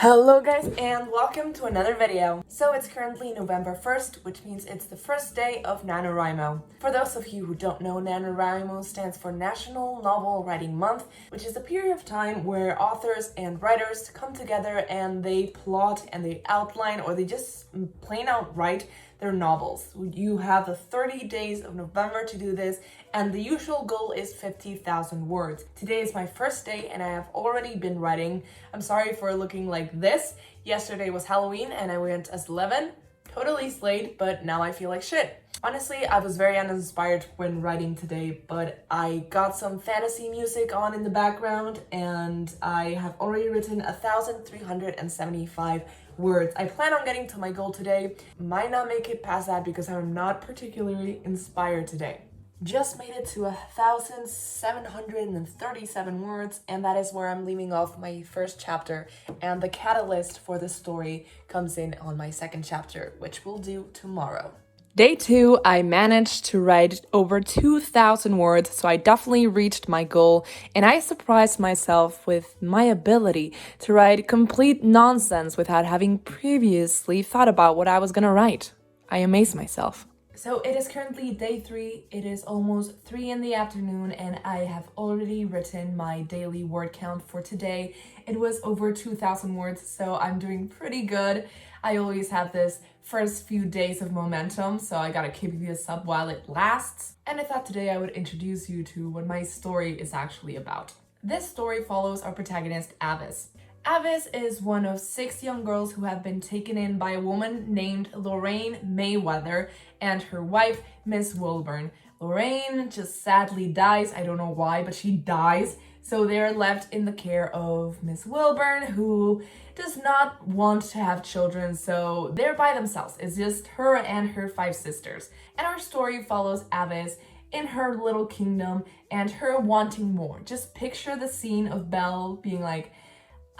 Hello guys and welcome to another video. So it's currently November 1st, which means it's the first day of Nanowrimo. For those of you who don't know, Nanowrimo stands for National Novel Writing Month, which is a period of time where authors and writers come together and they plot and they outline or they just plain out write their novels. You have the 30 days of November to do this, and the usual goal is 50,000 words. Today is my first day and I have already been writing. I'm sorry for looking like this. Yesterday was Halloween and I went as 11. Totally slayed, but now I feel like shit. Honestly, I was very uninspired when writing today, but I got some fantasy music on in the background and I have already written 1,375 words. I plan on getting to my goal today. Might not make it past that because I'm not particularly inspired today. Just made it to 1,737 words, and that is where I'm leaving off my first chapter, and the catalyst for the story comes in on my second chapter, which we'll do tomorrow. Day 2, I managed to write over 2,000 words, so I definitely reached my goal, and I surprised myself with my ability to write complete nonsense without having previously thought about what I was gonna write. I amazed myself. So it is currently day 3, it is almost 3 in the afternoon, and I have already written my daily word count for today. It was over 2,000 words, so I'm doing pretty good. I always have this first few days of momentum, so I gotta keep this up while it lasts. And I thought today I would introduce you to what my story is actually about. This story follows our protagonist, Avis. Avis is one of 6 young girls who have been taken in by a woman named Lorraine Mayweather and her wife, Miss Wilburn. Lorraine just sadly dies. I don't know why, but she dies. So they're left in the care of Miss Wilburn, who does not want to have children, so they're by themselves. It's just her and her 5 sisters. And our story follows Avis in her little kingdom and her wanting more. Just picture the scene of Belle being like,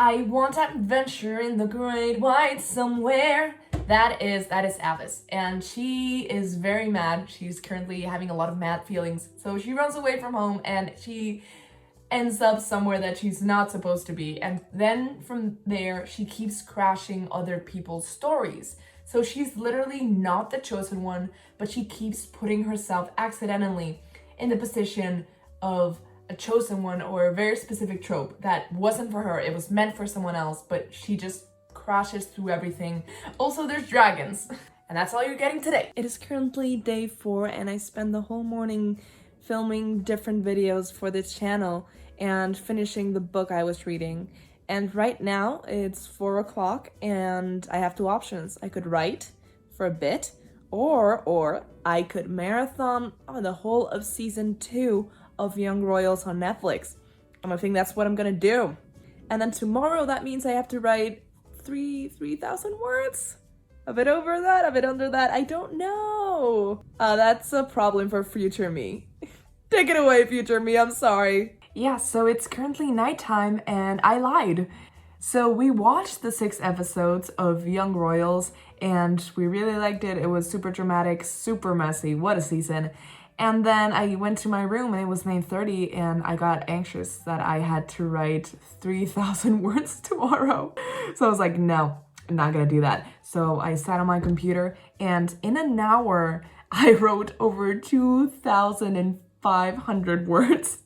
I want adventure in the great white somewhere. That is Avis, and she is very mad. She's currently having a lot of mad feelings, so she runs away from home and she ends up somewhere that she's not supposed to be, and then from there she keeps crashing other people's stories. So she's literally not the chosen one, but she keeps putting herself accidentally in the position of a chosen one or a very specific trope that wasn't for her. It was meant for someone else, but she just crashes through everything. Also, there's dragons. And that's all you're getting today. It is currently day 4 and I spent the whole morning filming different videos for this channel and finishing the book I was reading. And right now it's 4 o'clock and I have 2 options. I could write for a bit or I could marathon the whole of season 2 of Young Royals on Netflix. And I think that's what I'm gonna do. And then tomorrow, that means I have to write 3,000 words? A bit over that, a bit under that, I don't know. That's a problem for future me. Take it away, future me, I'm sorry. Yeah, so it's currently nighttime and I lied. So we watched the 6 episodes of Young Royals and we really liked it. It was super dramatic, super messy, what a season. And then I went to my room and it was 9:30 and I got anxious that I had to write 3,000 words tomorrow. So I was like, no, I'm not gonna do that. So I sat on my computer and in an hour, I wrote over 2,500 words.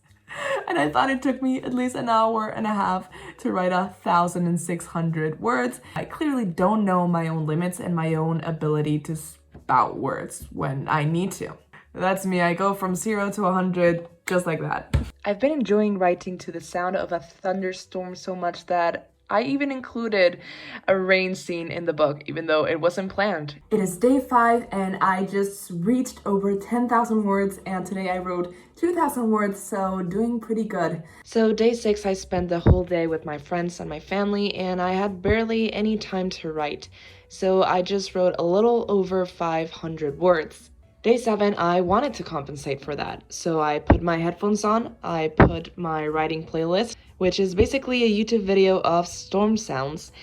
And I thought it took me at least an hour and a half to write 1,600 words. I clearly don't know my own limits and my own ability to spout words when I need to. That's me, I go from 0 to 100 just like that. I've been enjoying writing to the sound of a thunderstorm so much that I even included a rain scene in the book, even though it wasn't planned. It is day 5 and I just reached over 10,000 words and today I wrote 2,000 words, so doing pretty good. So day 6, I spent the whole day with my friends and my family and I had barely any time to write. So I just wrote a little over 500 words. Day 7, I wanted to compensate for that, so I put my headphones on, I put my writing playlist, which is basically a YouTube video of storm sounds,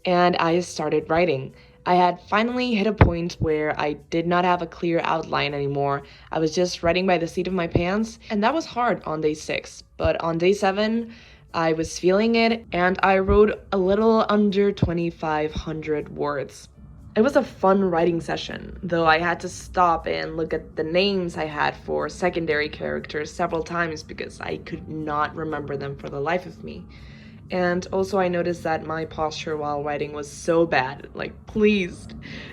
and I started writing. I had finally hit a point where I did not have a clear outline anymore. I was just writing by the seat of my pants, and that was hard on day 6. But on day 7, I was feeling it, and I wrote a little under 2,500 words. It was a fun writing session, though I had to stop and look at the names I had for secondary characters several times because I could not remember them for the life of me. And also I noticed that my posture while writing was so bad. Like, please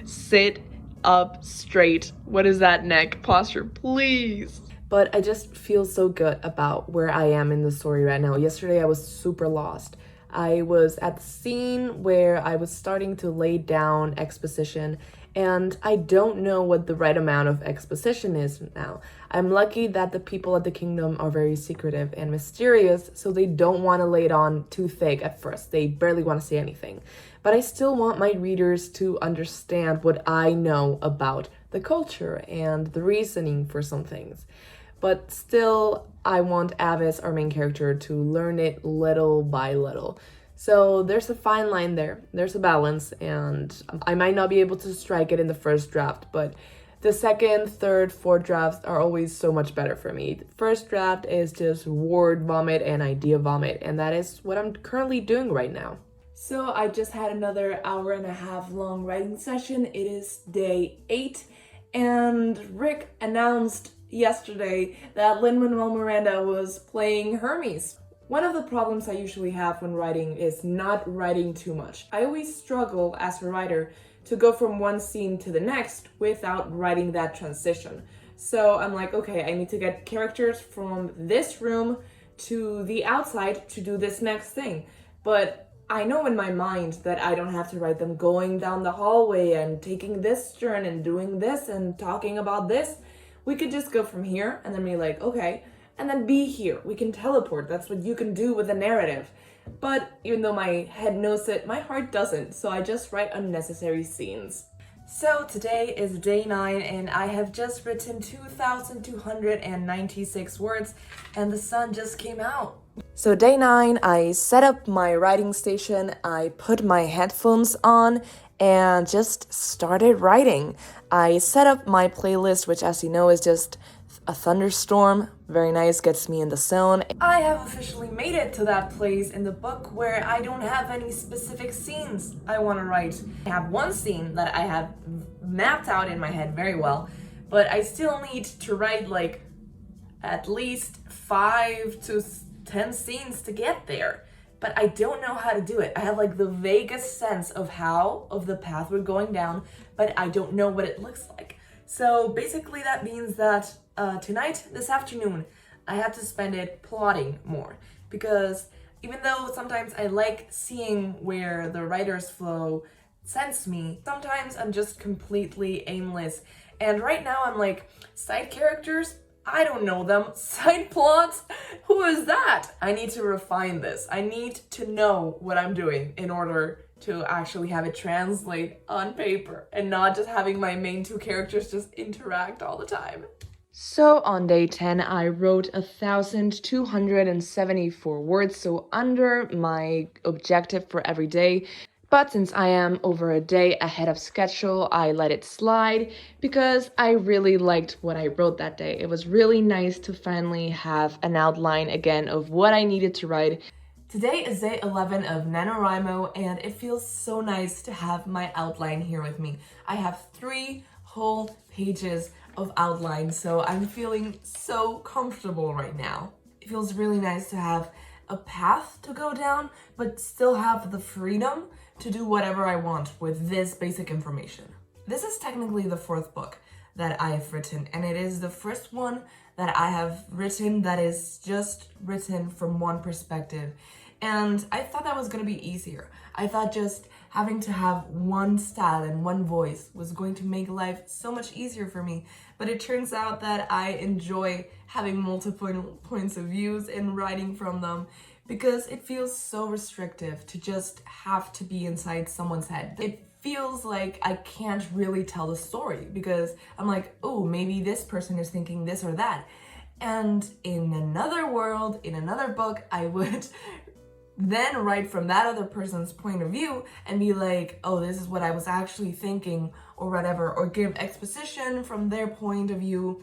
sit up straight. What is that neck posture? Please. But I just feel so good about where I am in the story right now. Yesterday I was super lost. I was at the scene where I was starting to lay down exposition, and I don't know what the right amount of exposition is now. I'm lucky that the people at the kingdom are very secretive and mysterious, so they don't want to lay it on too thick at first. They barely want to say anything. But I still want my readers to understand what I know about the culture and the reasoning for some things. But still, I want Avis, our main character, to learn it little by little. So there's a fine line there. There's a balance, and I might not be able to strike it in the first draft, but the second, third, fourth drafts are always so much better for me. The first draft is just word vomit and idea vomit, and that is what I'm currently doing right now. So I just had another hour-and-a-half long writing session. It is day 8, and Rick announced yesterday that Lin-Manuel Miranda was playing Hermes. One of the problems I usually have when writing is not writing too much. I always struggle as a writer to go from one scene to the next without writing that transition. So I'm like, okay, I need to get characters from this room to the outside to do this next thing. But I know in my mind that I don't have to write them going down the hallway and taking this turn and doing this and talking about this. We could just go from here and then be like, okay, and then be here. We can teleport. That's what you can do with a narrative. But even though my head knows it, my heart doesn't. So I just write unnecessary scenes. So today is day 9 and I have just written 2,296 words and the sun just came out. So day 9, I set up my writing station, I put my headphones on and just started writing. I set up my playlist, which as you know is just a thunderstorm. Very nice, gets me in the zone. I have officially made it to that place in the book where I don't have any specific scenes I want to write. I have one scene that I have mapped out in my head very well, but I still need to write like at least 5 to 10 scenes to get there. But I don't know how to do it. I have like the vaguest sense of the path we're going down, but I don't know what it looks like. So basically that means that tonight, this afternoon, I have to spend it plotting more. Because even though sometimes I like seeing where the writer's flow sends me, sometimes I'm just completely aimless. And right now I'm like, side characters? I don't know them. Side plots? Who is that? I need to refine this. I need to know what I'm doing in order to actually have it translate on paper and not just having my main 2 characters just interact all the time. So on day 10, I wrote 1,274 words, so under my objective for every day. But since I am over a day ahead of schedule, I let it slide because I really liked what I wrote that day. It was really nice to finally have an outline again of what I needed to write. Today is day 11 of Nanowrimo, and it feels so nice to have my outline here with me. I have 3 whole pages of outline, so I'm feeling so comfortable right now. It feels really nice to have a path to go down, but still have the freedom to do whatever I want with this basic information. This is technically the 4th book that I have written, and it is the first one that I have written that is just written from one perspective. And I thought that was going to be easier. I thought just having to have one style and one voice was going to make life so much easier for me. But it turns out that I enjoy having multiple points of views and writing from them because it feels so restrictive to just have to be inside someone's head. It feels like I can't really tell the story because I'm like, oh, maybe this person is thinking this or that. And in another world, in another book, I would then write from that other person's point of view and be like, oh, this is what I was actually thinking or whatever, or give exposition from their point of view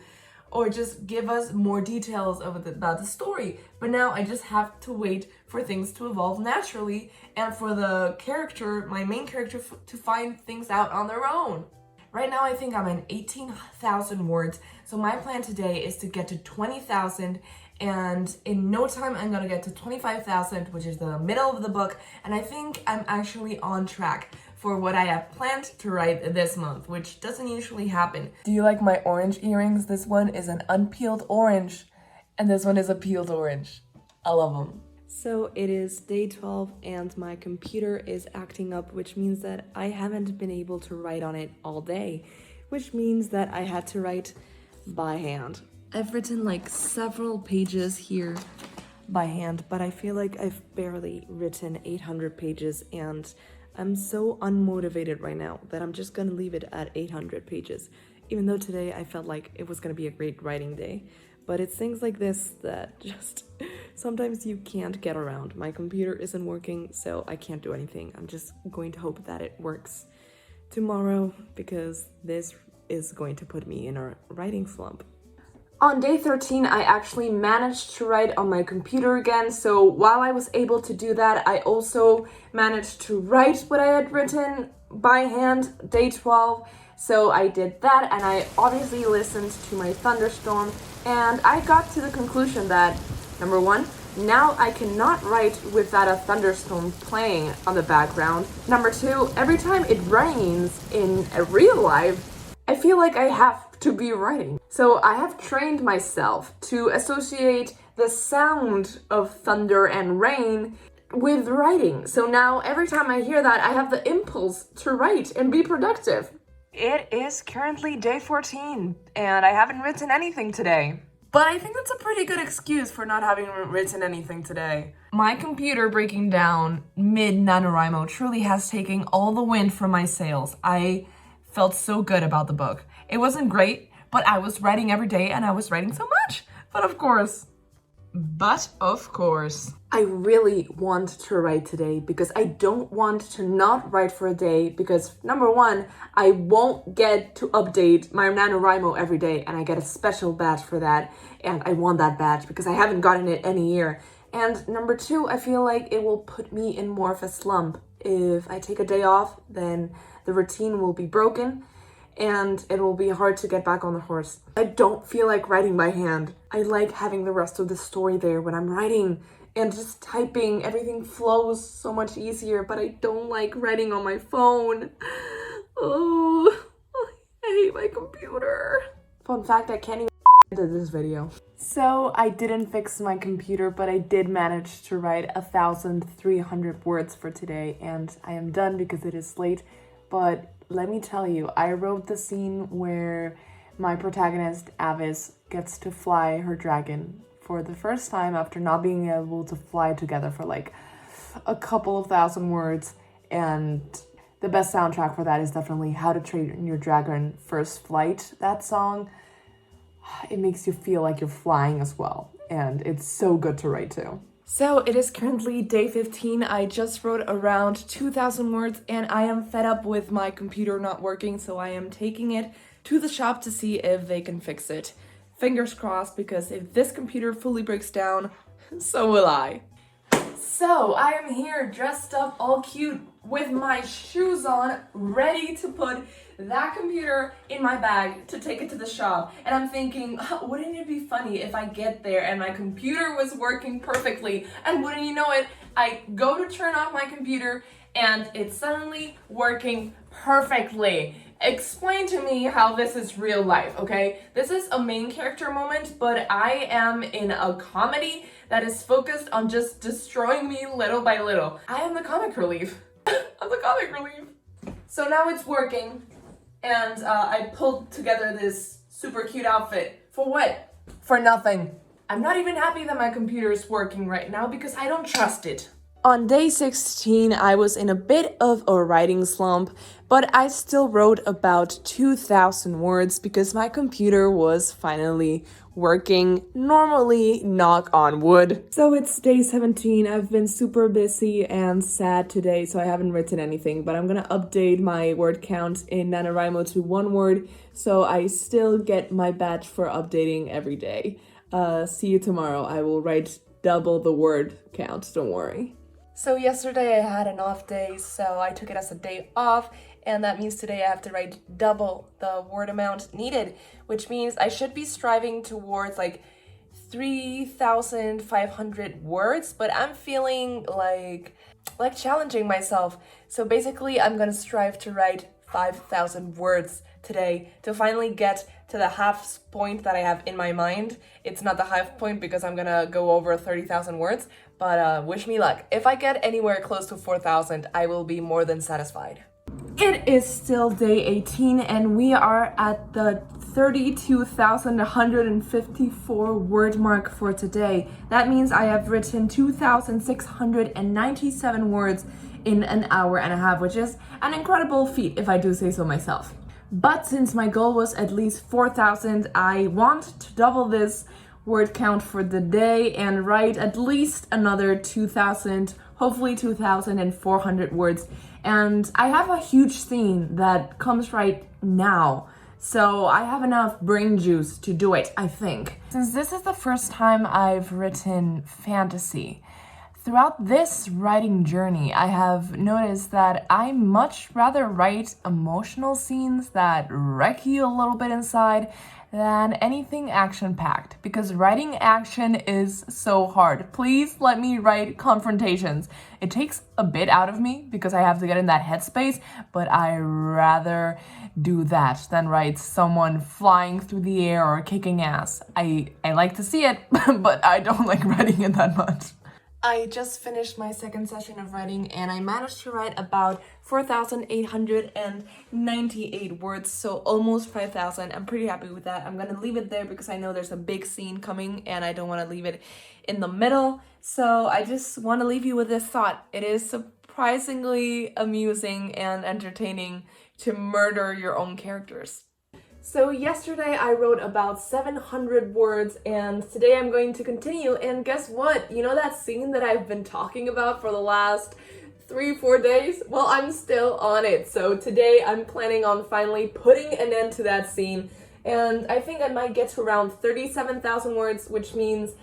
or just give us more details about the story. But now I just have to wait for things to evolve naturally and for the character, my main character, to find things out on their own. Right now I think I'm at 18,000 words, so my plan today is to get to 20,000, and in no time I'm gonna get to 25,000, which is the middle of the book, and I think I'm actually on track for what I have planned to write this month, which doesn't usually happen. Do you like my orange earrings? This one is an unpeeled orange, and this one is a peeled orange. I love them. So it is day 12 and my computer is acting up, which means that I haven't been able to write on it all day, which means that I had to write by hand. I've written like several pages here by hand, but I feel like I've barely written 800 pages, and I'm so unmotivated right now that I'm just gonna leave it at 800 pages, even though today I felt like it was gonna be a great writing day. But it's things like this that just sometimes you can't get around. My computer isn't working, so I can't do anything. I'm just going to hope that it works tomorrow, because this is going to put me in a writing slump. On day 13, I actually managed to write on my computer again, so while I was able to do that, I also managed to write what I had written by hand day 12. So I did that, and I obviously listened to my thunderstorm, and I got to the conclusion that, number one, now I cannot write without a thunderstorm playing on the background. Number two, every time it rains in real life, I feel like I have to be writing. So I have trained myself to associate the sound of thunder and rain with writing. So now every time I hear that, I have the impulse to write and be productive. It is currently day 14, and I haven't written anything today. But I think that's a pretty good excuse for not having written anything today. My computer breaking down mid-Nanowrimo truly has taken all the wind from my sails. I felt so good about the book. It wasn't great, but I was writing every day, and I was writing so much. But of course, I really want to write today because I don't want to not write for a day, because number one, I won't get to update my Nanowrimo every day, and I get a special badge for that, and I want that badge because I haven't gotten it any year. And number two, I feel like it will put me in more of a slump. If I take a day off, then the routine will be broken, and it will be hard to get back on the horse. I don't feel like writing by hand. I like having the rest of the story there when I'm writing, and just typing, everything flows so much easier, but I don't like writing on my phone. Oh, I hate my computer. Fun fact, I can't even edit this video. So I didn't fix my computer, but I did manage to write 1,300 words for today, and I am done because it is late. But let me tell you, I wrote the scene where my protagonist, Avis, gets to fly her dragon for the first time after not being able to fly together for like a couple of thousand words. And the best soundtrack for that is definitely How to Train Your Dragon First Flight. That song, it makes you feel like you're flying as well. And it's so good to write to. So it is currently day 15. I just wrote around 2,000 words, and I am fed up with my computer not working, so I am taking it to the shop to see if they can fix it. Fingers crossed, because if this computer fully breaks down, so will I. So I am here dressed up all cute with my shoes on, ready to put that computer in my bag to take it to the shop. And I'm thinking, wouldn't it be funny if I get there and my computer was working perfectly? And wouldn't you know it, I go to turn off my computer and it's suddenly working perfectly. Explain to me how this is real life, okay? This is a main character moment, but I am in a comedy that is focused on just destroying me little by little. I am the comic relief. I'm the comic relief. So now it's working, and I pulled together this super cute outfit. For what? For nothing. I'm not even happy that my computer is working right now because I don't trust it. On day 16, I was in a bit of a writing slump, but I still wrote about 2,000 words because my computer was finally working normally, knock on wood. So it's day 17. I've been super busy and sad today, so I haven't written anything, but I'm gonna update my word count in Nanowrimo to 1 word, so I still get my badge for updating every day. See you tomorrow. I will write double the word count, don't worry. So yesterday I had an off day, so I took it as a day off, and that means today I have to write double the word amount needed, which means I should be striving towards like 3,500 words, but I'm feeling like challenging myself. So basically I'm gonna strive to write 5,000 words today to finally get to the half point that I have in my mind. It's not the half point because I'm gonna go over 30,000 words, but wish me luck. If I get anywhere close to 4,000, I will be more than satisfied. It is still day 18 and we are at the 32,154 word mark for today. That means I have written 2,697 words in an hour and a half, which is an incredible feat if I do say so myself. But since my goal was at least 4,000, I want to double this word count for the day and write at least another 2,000, hopefully 2,400 words. And I have a huge theme that comes right now, so I have enough brain juice to do it, I think. Since this is the first time I've written fantasy, throughout this writing journey, I have noticed that I much rather write emotional scenes that wreck you a little bit inside than anything action-packed, because writing action is so hard. Please let me write confrontations. It takes a bit out of me because I have to get in that headspace, but I rather do that than write someone flying through the air or kicking ass. I like to see it, but I don't like writing it that much. I just finished my second session of writing and I managed to write about 4,898 words, so almost 5,000. I'm pretty happy with that. I'm gonna leave it there because I know there's a big scene coming and I don't want to leave it in the middle. So I just want to leave you with this thought. It is surprisingly amusing and entertaining to murder your own characters. So yesterday I wrote about 700 words and today I'm going to continue, and guess what? You know that scene that I've been talking about for the last 3-4 days? Well, I'm still on it. So today I'm planning on finally putting an end to that scene, and I think I might get to around 37,000 words, which means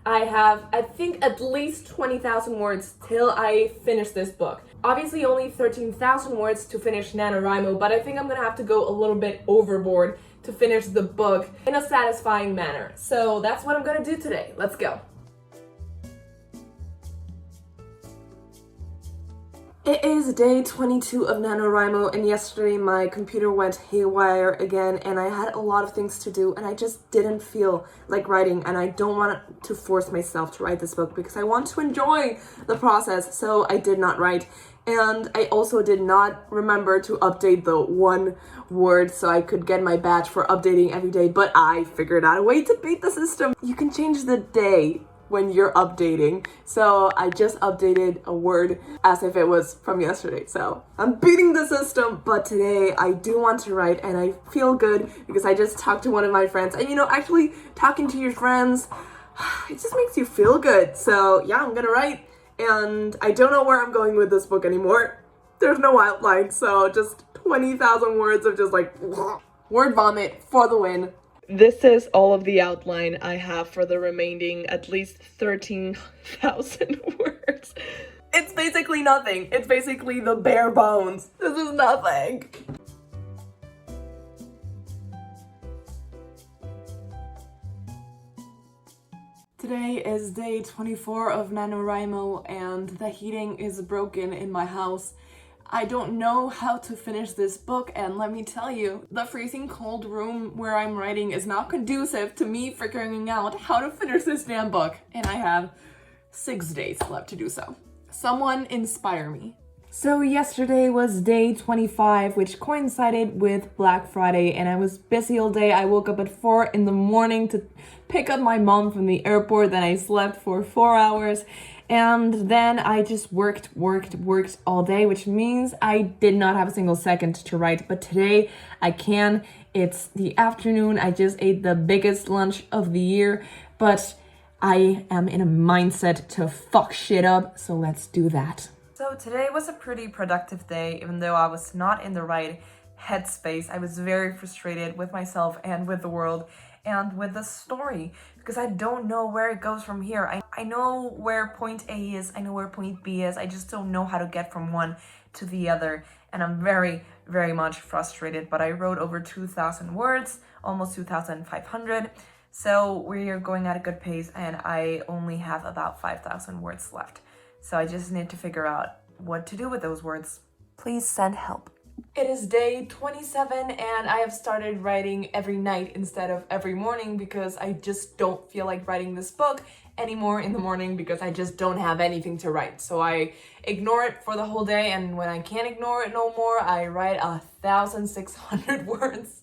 I have, I think, at least 20,000 words till I finish this book. Obviously only 13,000 words to finish Nanowrimo, but I think I'm gonna have to go a little bit overboard to finish the book in a satisfying manner. So that's what I'm gonna do today. Let's go. It is day 22 of Nanowrimo, and yesterday my computer went haywire again and I had a lot of things to do and I just didn't feel like writing, and I don't want to force myself to write this book because I want to enjoy the process, so I did not write. And I also did not remember to update the 1 word so I could get my badge for updating every day, but I figured out a way to beat the system. You can change the day when you're updating. So I just updated a word as if it was from yesterday. So I'm beating the system, but today I do want to write and I feel good because I just talked to one of my friends, and you know, actually talking to your friends, it just makes you feel good. So yeah, I'm gonna write, and I don't know where I'm going with this book anymore. There's no outline, so just 20,000 words of just like word vomit for the win. This is all of the outline I have for the remaining at least 13,000 words. It's basically nothing. It's basically the bare bones. This is nothing. Today is day 24 of Nanowrimo and the heating is broken in my house. I don't know how to finish this book, and let me tell you, the freezing cold room where I'm writing is not conducive to me figuring out how to finish this damn book, and I have 6 days left to do so. Someone inspire me. So yesterday was day 25, which coincided with Black Friday, and I was busy all day. I woke up at 4 in the morning to pick up my mom from the airport, then I slept for 4 hours, And then I just worked all day, which means I did not have a single second to write. But today I can. It's the afternoon. I just ate the biggest lunch of the year, but I am in a mindset to fuck shit up. So let's do that. So today was a pretty productive day, even though I was not in the right headspace. I was very frustrated with myself and with the world and with the story because I don't know where it goes from here. I know where point A is, I know where point B is, I just don't know how to get from one to the other, and I'm very, very much frustrated. But I wrote over 2,000 words, almost 2,500, so we are going at a good pace, and I only have about 5,000 words left. So I just need to figure out what to do with those words. Please send help. It is day 27 and I have started writing every night instead of every morning because I just don't feel like writing this book anymore in the morning because I just don't have anything to write. So I ignore it for the whole day, and when I can't ignore it no more, I write 1,600 words.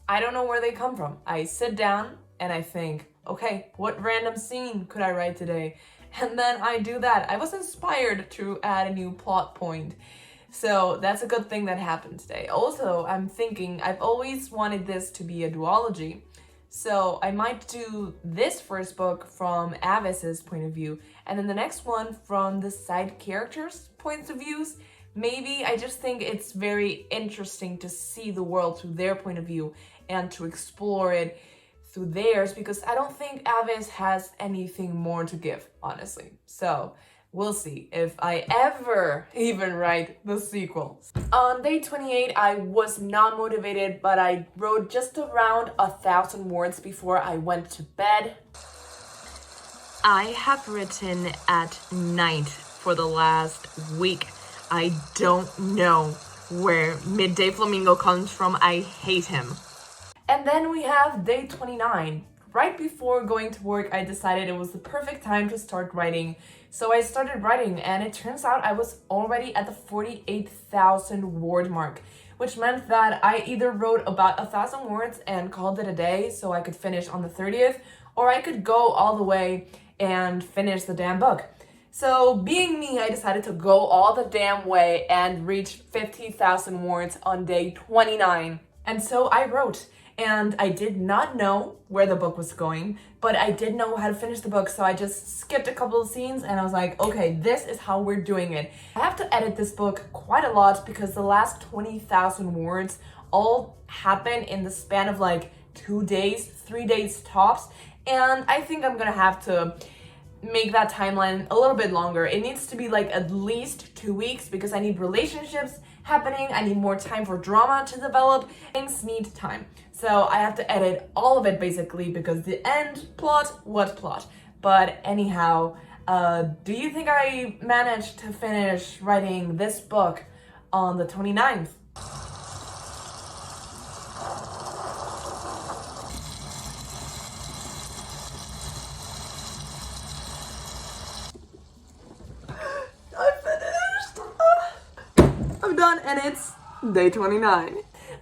I don't know where they come from. I sit down and I think, okay, what random scene could I write today? And then I do that. I was inspired to add a new plot point. So that's a good thing that happened today. Also, I'm thinking I've always wanted this to be a duology. So I might do this first book from Avis's point of view, and then the next one from the side characters' points of views. Maybe I just think it's very interesting to see the world through their point of view and to explore it through theirs, because I don't think Avis has anything more to give, honestly. So we'll see if I ever even write the sequel. On day 28, I was not motivated, but I wrote just around 1,000 words before I went to bed. I have written at night for the last week. I don't know where Midday Flamingo comes from. I hate him. And then we have day 29. Right before going to work, I decided it was the perfect time to start writing. So I started writing, and it turns out I was already at the 48,000 word mark, which meant that I either wrote about 1,000 words and called it a day so I could finish on the 30th, or I could go all the way and finish the damn book. So being me, I decided to go all the damn way and reach 50,000 words on day 29. And so I wrote. And I did not know where the book was going, but I did know how to finish the book, so I just skipped a couple of scenes and I was like, okay, this is how we're doing it. I have to edit this book quite a lot because the last 20,000 words all happen in the span of like 2 days, 3 days tops, and I think I'm gonna have to make that timeline a little bit longer. It needs to be like at least 2 weeks because I need relationships happening, I need more time for drama to develop. Things need time. So I have to edit all of it basically because the end plot, what plot? But anyhow, do you think I managed to finish writing this book on the 29th? I'm done, and it's day 29.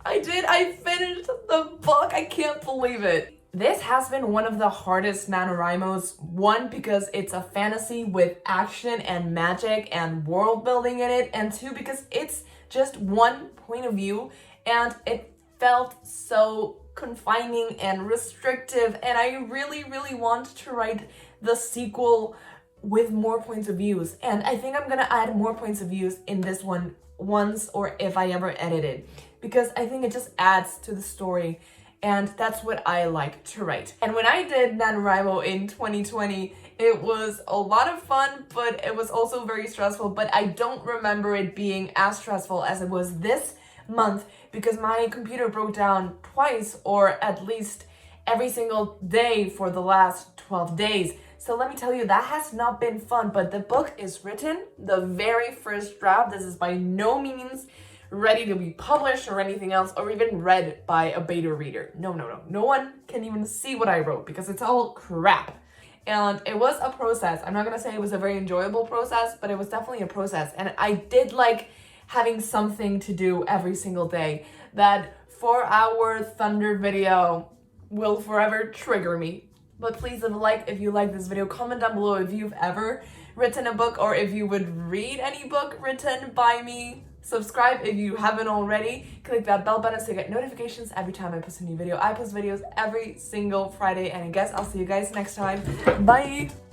I finished the book. I can't believe it. This has been one of the hardest Nanowrimos. One, because it's a fantasy with action and magic and world building in it, and two, because it's just one point of view and it felt so confining and restrictive, and I really, really want to write the sequel with more points of views, and I think I'm gonna add more points of views in this one once, or if I ever edit it, because I think it just adds to the story, and that's what I like to write. And when I did Nanowrimo in 2020, it was a lot of fun, but it was also very stressful, but I don't remember it being as stressful as it was this month because my computer broke down twice, or at least every single day for the last 12 days. So let me tell you, that has not been fun, but the book is written, the very first draft. This is by no means ready to be published or anything else, or even read by a beta reader. No. No one can even see what I wrote because it's all crap. And it was a process. I'm not gonna say it was a very enjoyable process, but it was definitely a process. And I did like having something to do every single day. That 4-hour thunder video will forever trigger me. But please leave a like if you like this video. Comment down below if you've ever written a book or if you would read any book written by me. Subscribe if you haven't already. Click that bell button so you get notifications every time I post a new video. I post videos every single Friday, and I guess I'll see you guys next time. Bye!